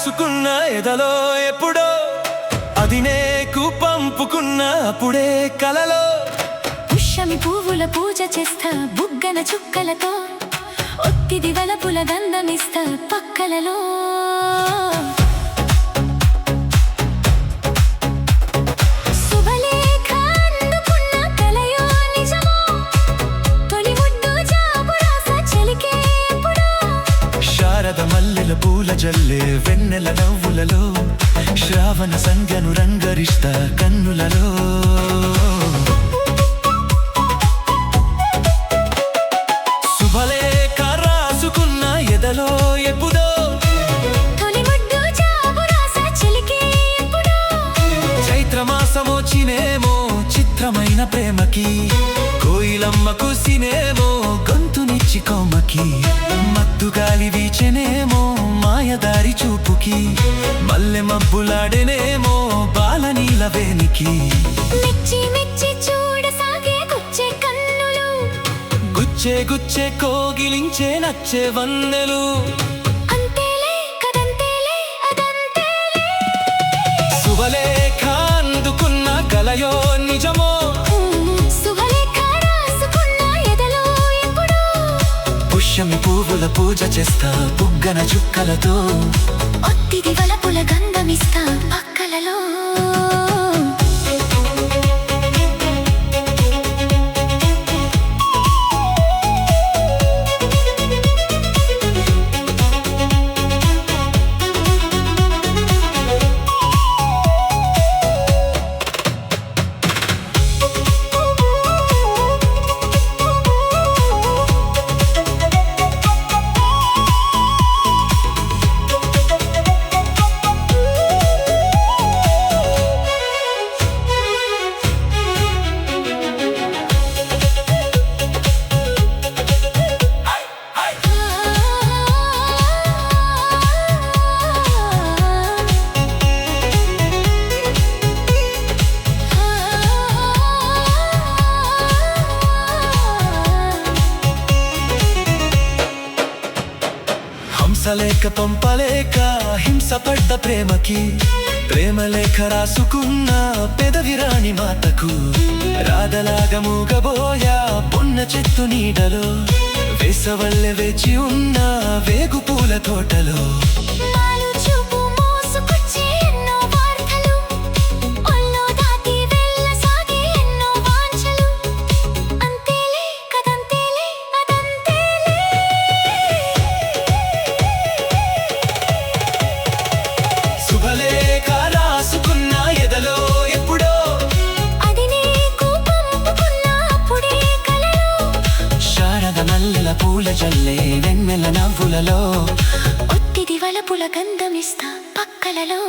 రాసుకున్న ఎదలో ఎప్పుడో అది నీకు పంపుకున్న అప్పుడే కలలో పుష్యమి పువ్వుల పూజ చేస్తా బుగ్గన చుక్కలతో ఒత్తిది వలపుల గంధమిస్తా పక్కలలో శుభలేఖ అందుకున్న కలయో నిజమో తొలి ముద్దు జాబు రాస చెలికే ఎప్పుడో శారద మల్లెల పూల జల్లే వెన్నెల నవ్వులలో శ్రావణ సంధ్యను రంగరిస్తా కన్నులలో శుభలేఖ రాసుకున్న ఎదలో ఎప్పుడో తొలి ముద్దు జాబు రాస చెలికే ఎప్పుడో చైత్రమాసమొచ్చినేమో చిత్రమైన ప్రేమకి కోయిలమ్మకు సినేమో గొంతునిచ్చి కొమ్మకి మత్తు గాలి వీచెనేమో మాయదారి చూపుకి మల్లె మబ్బులాడెనేమో బాలనీల వేనికి మెచ్చి మెచ్చి చూడసాగే గుచ్చే కన్నులు గుచ్చే గుచ్చే కోగిలించే నచ్చే వన్నెలు అంతేలే కదంతేలే అదంతేలే శుభలేఖ అందుకున్న కలయో నిజమో శుభలేఖ రాసుకున్న ఎదలో ఎప్పుడో పుష్యమి పువ్వుల పూజ చేస్తా బుగ్గన చుక్కలతో ఒత్తిది వలపుల గంధమిస్తా పక్కలలో హంసలేక పంపలేక హింసపడ్డ ప్రేమకి ప్రేమలేఖ రాసుకున్న పెదవిరాని మాటకు రాధలాగా మూగబోయా పొన్న చెట్టు నీడలో వేసవల్లె వేచి ఉన్న వేగు పూల తోటలో నాలు చూపు మోసుకొచ్చి ఎన్నో వార్తలు ఒళ్ళో దాటి వెళ్ళసాగి ఎన్నో వాంఛలు అంతేలే కదంతేలే అదంతేలే శుభలేఖ రాసుకున్న ఎదలో ఎప్పుడో అది నీకు పంపుకున్న అప్పుడే కలలో శారద మల్లెల పూల జల్లే వెన్నెల నవ్వులలో ఒత్తిది వలపుల గంధమిస్తా పక్కలలో